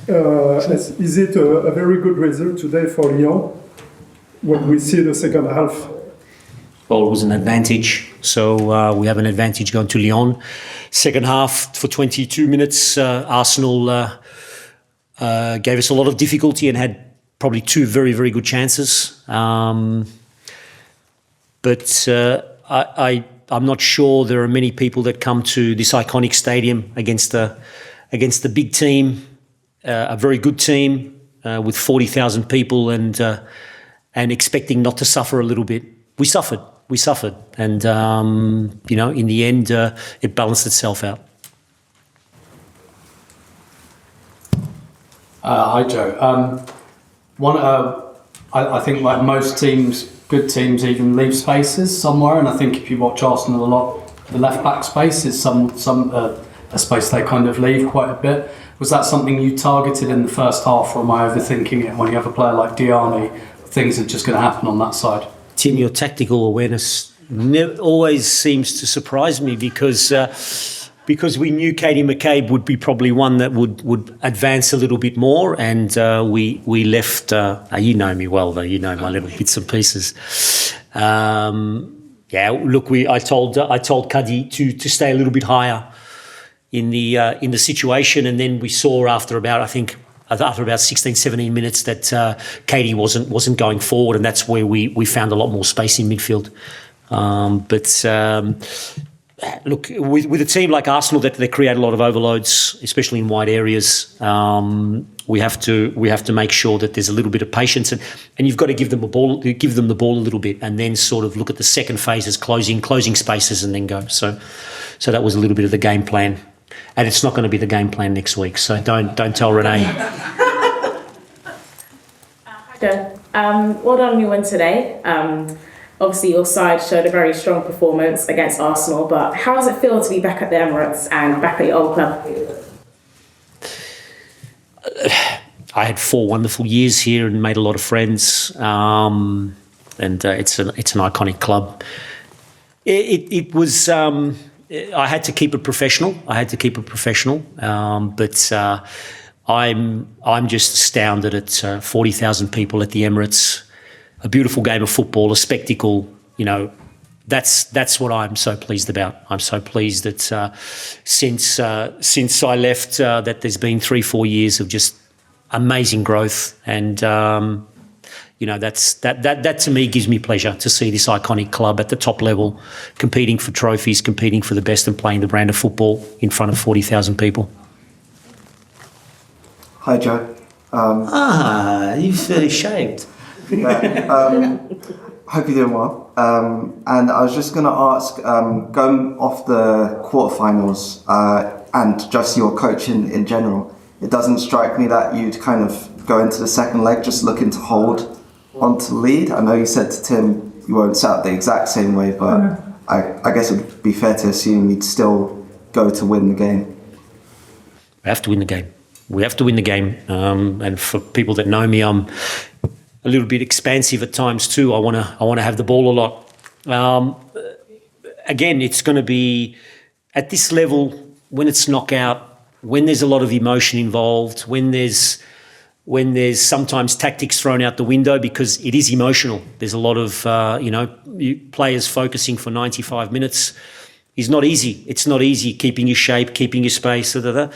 Is it a very good result today for Lyon when we see the second half? Well, it was an advantage. So we have an advantage going to Lyon. Second half, for 22 minutes, Arsenal gave us a lot of difficulty and had probably two very, very good chances. But I'm not sure there are many people that come to this iconic stadium against the big team, a very good team with 40,000 people, and expecting not to suffer a little bit. We suffered, and in the end, it balanced itself out. Hi, Joe. I think like most teams, good teams even leave spaces somewhere, and I think if you watch Arsenal a lot, the left back space is a space they kind of leave quite a bit. Was that something you targeted in the first half, or am I overthinking it? When you have a player like Diani, things are just going to happen on that side. Tim, your tactical awareness always seems to surprise me because we knew Katie McCabe would be probably one that would advance a little bit more, and we left. You know me well, though. You know my little bits and pieces. Look, I told Kadi to stay a little bit higher in the situation, and then we saw after about 16, 17 minutes that Katie wasn't going forward, and that's where we found a lot more space in midfield. Look, with a team like Arsenal that they create a lot of overloads, especially in wide areas, we have to make sure that there's a little bit of patience, and you've got to give them the ball a little bit, and then sort of look at the second phase as closing spaces, and then go. So that was a little bit of the game plan. And it's not going to be the game plan next week, so don't tell Renee. Hi, Joe. Well done on your win today. Obviously, your side showed a very strong performance against Arsenal, but how does it feel to be back at the Emirates and back at your old club? I had 4 wonderful years here and made a lot of friends, and it's an iconic club. It was. I had to keep it professional. But I'm just astounded at 40,000 people at the Emirates. A beautiful game of football, a spectacle. That's what I'm so pleased about. I'm so pleased that since I left, that there's been 3-4 years of just amazing growth, and that to me gives me pleasure to see this iconic club at the top level, competing for trophies, competing for the best, and playing the brand of football in front of 40,000 people. Hi, Joe. You fairly shaved. Yeah, hope you're doing well. And I was just going to ask, going off the quarterfinals and just your coaching in general, it doesn't strike me that you'd kind of go into the second leg just looking to hold onto the lead. I know you said to Tim you won't set up the exact same way, but I guess it would be fair to assume you'd still go to win the game. We have to win the game. And for people that know me, I'm a little bit expansive at times too. I want to have the ball a lot. Again, it's going to be at this level when it's knockout, when there's a lot of emotion involved, when there's sometimes tactics thrown out the window because it is emotional. There's a lot of players focusing for 95 minutes. It's not easy. It's not easy keeping your shape, keeping your space. So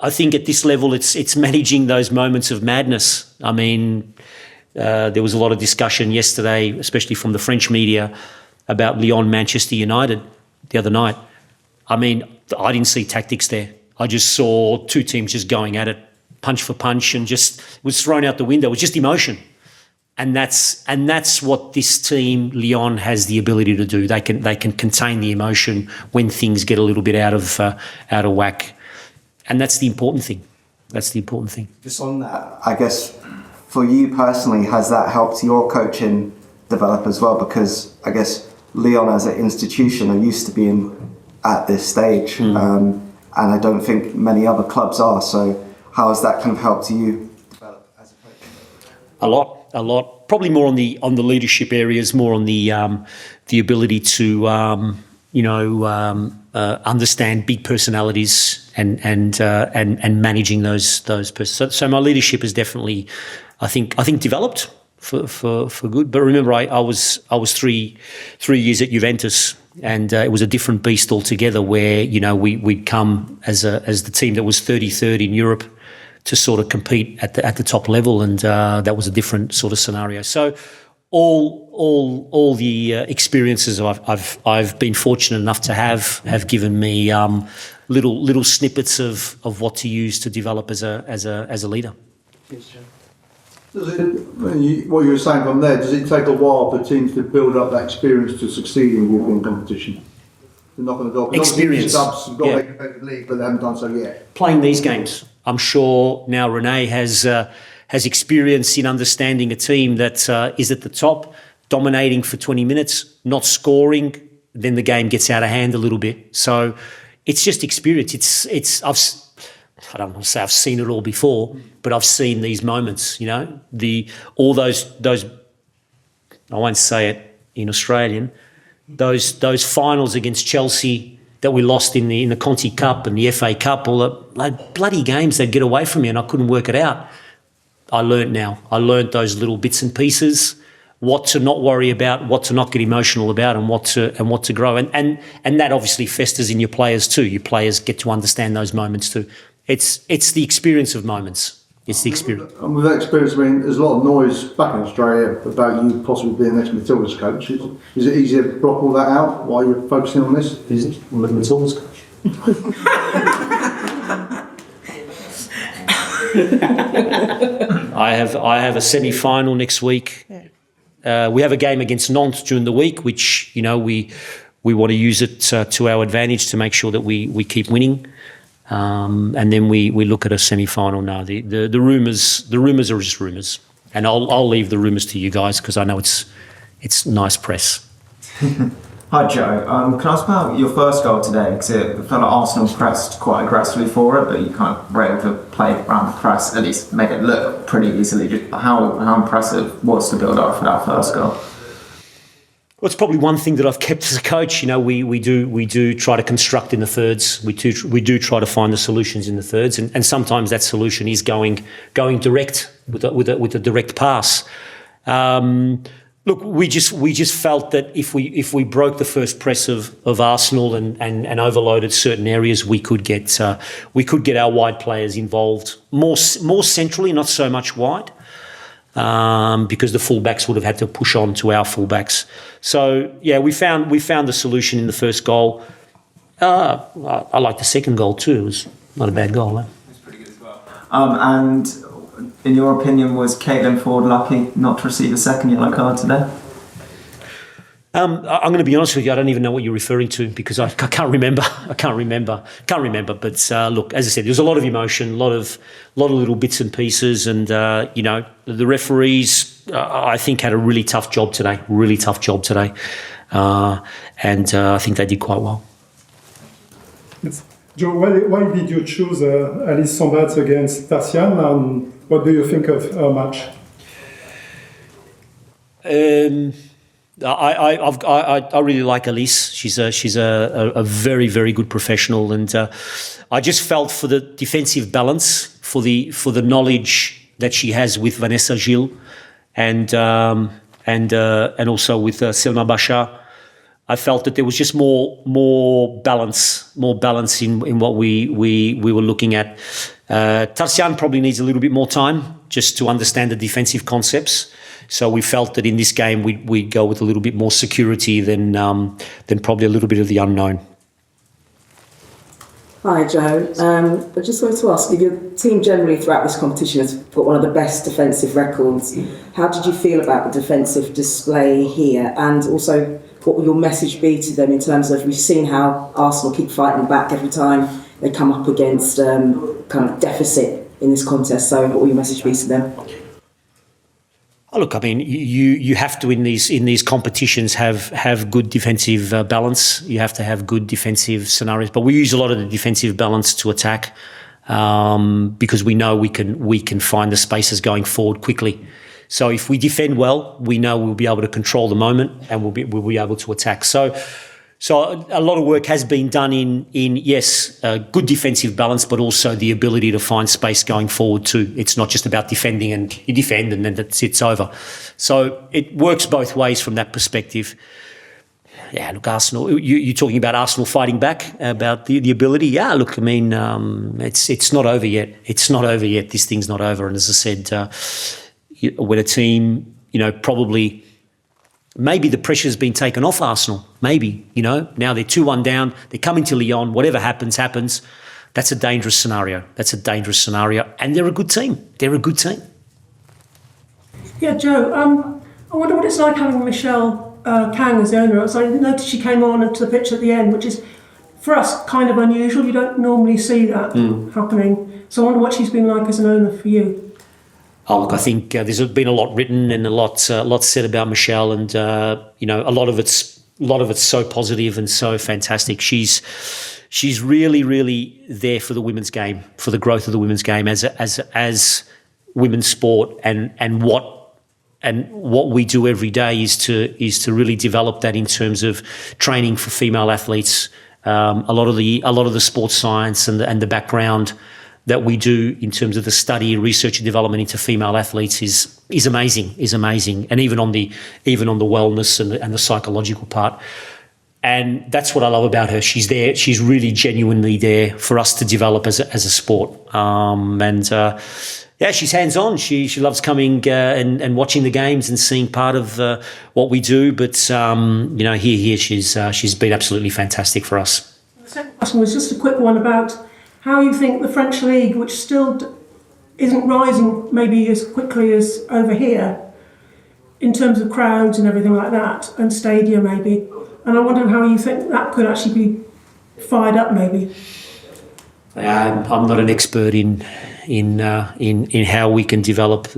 I think at this level, it's managing those moments of madness. I mean, there was a lot of discussion yesterday, especially from the French media, about Lyon, Manchester United the other night. I mean, I didn't see tactics there. I just saw two teams just going at it, punch for punch, and just was thrown out the window. It was just emotion. And that's what this team, Lyon, has the ability to do. They can contain the emotion when things get a little bit out of whack. And that's the important thing. Just on that, I guess, for you personally, has that helped your coaching develop as well? Because I guess Lyon as an institution are used to being at this stage. And I don't think many other clubs are. So how has that kind of helped you develop as a coach? A lot. Probably more on the leadership areas, more on the ability to understand big personalities and managing those persons. So my leadership is definitely, I think developed for good. But remember, I was 3 years at Juventus, and it was a different beast altogether. Where we'd come as the team that was 33rd in Europe to sort of compete at the top level, and that was a different sort of scenario. So all the experiences I've been fortunate enough to have given me little snippets of what to use to develop as a leader. What you were saying from there, does it take a while for teams to build up that experience to succeed in European competition? They're not going to go. Experience. Subs have got Yeah. to make a better league, but they haven't done so yet. Playing these games, I'm sure now Renee has experience in understanding a team that is at the top, dominating for 20 minutes, not scoring, then the game gets out of hand a little bit. So it's just experience. I don't want to say I've seen it all before, but I've seen these moments. All those. I won't say it in Australian. Those finals against Chelsea that we lost in the Conti Cup and the FA Cup, all the bloody games they'd get away from me, and I couldn't work it out. I learnt those little bits and pieces, what to not worry about, what to not get emotional about, and what to grow. And that obviously festers in your players too. Your players get to understand those moments too. It's the experience of moments. It's the experience. And with that experience, I mean, there's a lot of noise back in Australia about you possibly being next Matilda's coach. Is it easier to block all that out while you're focusing on this? Is it Matilda's coach? I have a semi-final next week. We have a game against Nantes during the week, which we want to use it to our advantage to make sure that we keep winning. And then we look at a semi-final now. The rumours are just rumours, and I'll leave the rumours to you guys because I know it's nice press. Hi Joe, can I ask about your first goal today? Because it felt like Arsenal pressed quite aggressively for it, but you kind of were able to play around the press, at least make it look pretty easily. Just how impressive was the build-up for that first goal? Well, it's probably one thing that I've kept as a coach. We do try to construct in the thirds. We do try to find the solutions in the thirds, and sometimes that solution is going direct with a direct pass. Look, we just felt that if we broke the first press of Arsenal and overloaded certain areas, we could get our wide players involved more centrally, not so much wide. Because the fullbacks would have had to push on to our fullbacks. So yeah, we found the solution in the first goal. I like the second goal too. It was not a bad goal. It's pretty good as well. And in your opinion, was Caitlin Ford lucky not to receive a second yellow card today? I'm going to be honest with you. I don't even know what you're referring to because I can't remember. Can't remember. But look, as I said, there's a lot of emotion, a lot of little bits and pieces, and the referees I think had a really tough job today. And I think they did quite well. Yes. Joe, why did you choose Alice Sombat against Tarsian, and what do you think of her match? I really like Elise. She's a very, very good professional, and I just felt for the defensive balance, for the knowledge that she has with Vanessa Gilles, and also with Selma Bachar. I felt that there was just more balance in what we were looking at. Tarsian probably needs a little bit more time just to understand the defensive concepts. So we felt that in this game we'd go with a little bit more security than probably a little bit of the unknown. Hi Joe, I just wanted to ask you, your team generally throughout this competition has got one of the best defensive records. How did you feel about the defensive display here, and also what will your message be to them in terms of, we've seen how Arsenal keep fighting back every time they come up against kind of deficit in this contest, so what will your message be to them? Oh, look, I mean, you have to in these competitions have good defensive balance. You have to have good defensive scenarios, but we use a lot of the defensive balance to attack because we know we can find the spaces going forward quickly. So if we defend well, we know we'll be able to control the moment and we'll be able to attack. So So a lot of work has been done in yes, good defensive balance, but also the ability to find space going forward too. It's not just about defending and you defend and then it's over. So it works both ways from that perspective. Yeah, look, Arsenal, you're talking about Arsenal fighting back, about the ability. Yeah, look, I mean, it's not over yet. It's not over yet. This thing's not over. And as I said, when a team, probably... Maybe the pressure's been taken off Arsenal. Maybe, now they're 2-1 down. They're coming to Lyon. Whatever happens. That's a dangerous scenario. And they're a good team. Yeah, Joe, I wonder what it's like having Michelle Kang as the owner. So I noticed she came on to the pitch at the end, which is, for us, kind of unusual. You don't normally see that happening. So I wonder what she's been like as an owner for you. Oh, look, I think there's been a lot written and a lot said about Michelle, and a lot of it's so positive and so fantastic. She's really, really there for the women's game, for the growth of the women's game as women's sport, and what we do every day is to really develop that in terms of training for female athletes. A lot of the sports science and the background that we do in terms of the study, research and development into female athletes is amazing. And even on the wellness and the psychological part. And that's what I love about her. She's there. She's really genuinely there for us to develop as a sport. She's hands-on. She loves coming and watching the games and seeing part of what we do. But here she's been absolutely fantastic for us. The second question was just a quick one about how you think the French league, which still isn't rising maybe as quickly as over here, in terms of crowds and everything like that, and stadia maybe. And I wonder how you think that could actually be fired up maybe. I'm not an expert in how we can develop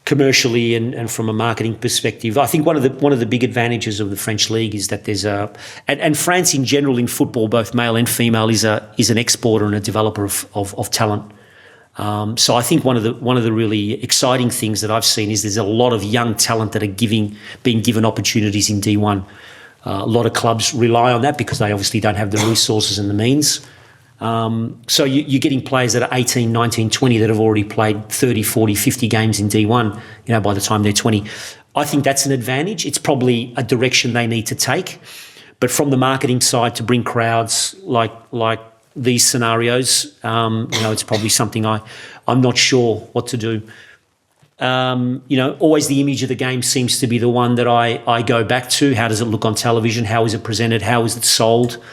commercially and from a marketing perspective. I think one of the big advantages of the French league is that there's and France in general in football, both male and female, is an exporter and a developer of talent. So I think one of the really exciting things that I've seen is there's a lot of young talent that are being given opportunities in D1. A lot of clubs rely on that because they obviously don't have the resources and the means. So you're getting players that are 18, 19, 20 that have already played 30, 40, 50 games in D1, by the time they're 20. I think that's an advantage. It's probably a direction they need to take. But from the marketing side, to bring crowds like these scenarios, it's probably something I'm not sure what to do. Always the image of the game seems to be the one that I go back to. How does it look on television? How is it presented? How is it sold?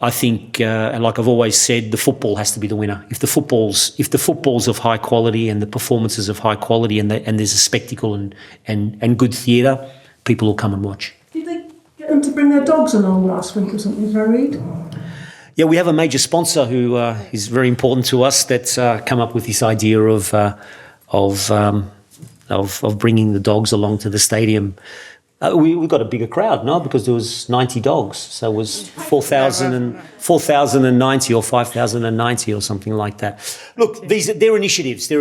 I think, like I've always said, the football has to be the winner. If the football's of high quality and the performances of high quality and there's a spectacle and good theatre, people will come and watch. Did they get them to bring their dogs along last week or something? Did I read? Yeah, we have a major sponsor who is very important to us that's come up with this idea of bringing the dogs along to the stadium. We got a bigger crowd, no? Because there was 90 dogs. So it was 4,090 or 5,090 or something like that. Look, they're initiatives.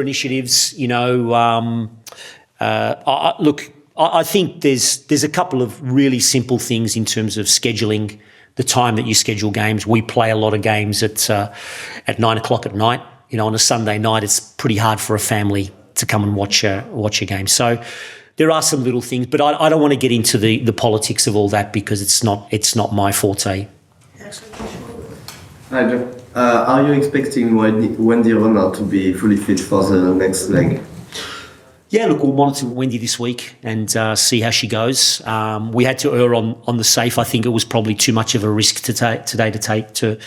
I think there's a couple of really simple things in terms of scheduling the time that you schedule games. We play a lot of games at 9:00 at night. On a Sunday night, it's pretty hard for a family to come and watch a game. So there are some little things, but I don't want to get into the politics of all that because it's not my forte. Hi, Joe. Are you expecting Wendy Renard to be fully fit for the next leg? Yeah, look, we'll monitor Wendy this week and see how she goes. We had to err on the safe. I think it was probably too much of a risk today to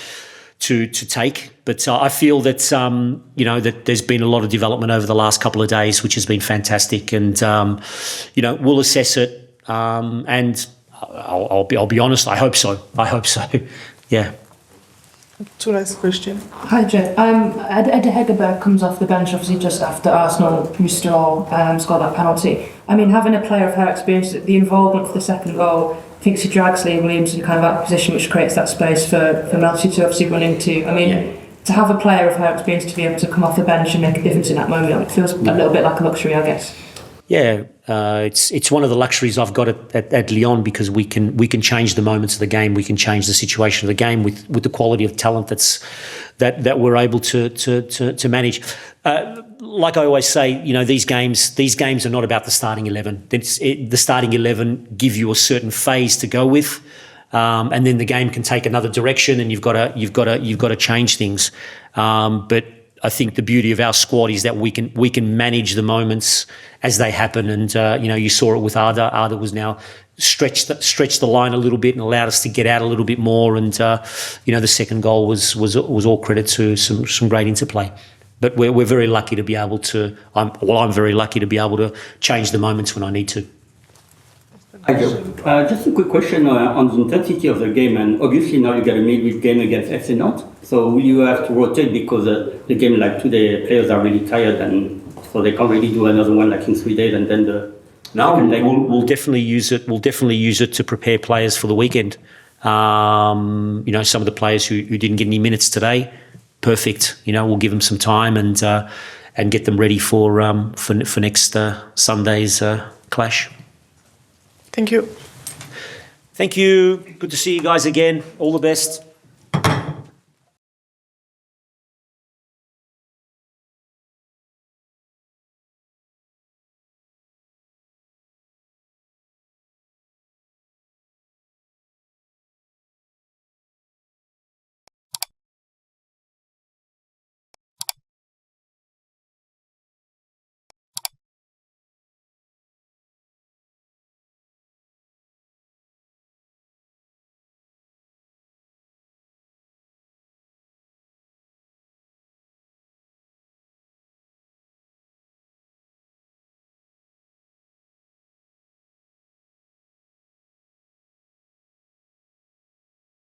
take. But I feel that that there's been a lot of development over the last couple of days, which has been fantastic. And we'll assess it. And I'll be honest. I hope so. Yeah. Two last question. Hi, Joe. Ed Hegerberg comes off the bench, obviously, just after Arsenal scored that penalty. I mean, having a player of her experience, the involvement for the second goal, I think she drags Liam Williamson kind of out of position, which creates that space for Melchi to obviously run into. I mean, to have a player of her experience to be able to come off the bench and make a difference in that moment, it feels a little bit like a luxury, I guess. Yeah, it's one of the luxuries I've got at Lyon, because we can change the moments of the game, we can change the situation of the game with the quality of talent that we're able to manage. Like I always say, these games are not about the starting 11. The starting 11 give you a certain phase to go with, and then the game can take another direction, and you've got to change things. But I think the beauty of our squad is that we can manage the moments as they happen, and you saw it with Arda. Arda was now stretched the line a little bit and allowed us to get out a little bit more, and the second goal was all credit to some great interplay. But we're very lucky to be able to. I'm very lucky to be able to change the moments when I need to. Hi, Joe. Just a quick question on the intensity of the game, and obviously now you got a midweek game against FC Nantes, so will you have to rotate because the game like today, players are really tired, and so they can't really do another one like in 3 days, and then we'll definitely use it. We'll definitely use it to prepare players for the weekend. Some of the players who didn't get any minutes today, perfect. We'll give them some time and get them ready for next Sunday's clash. Thank you. Thank you. Good to see you guys again. All the best.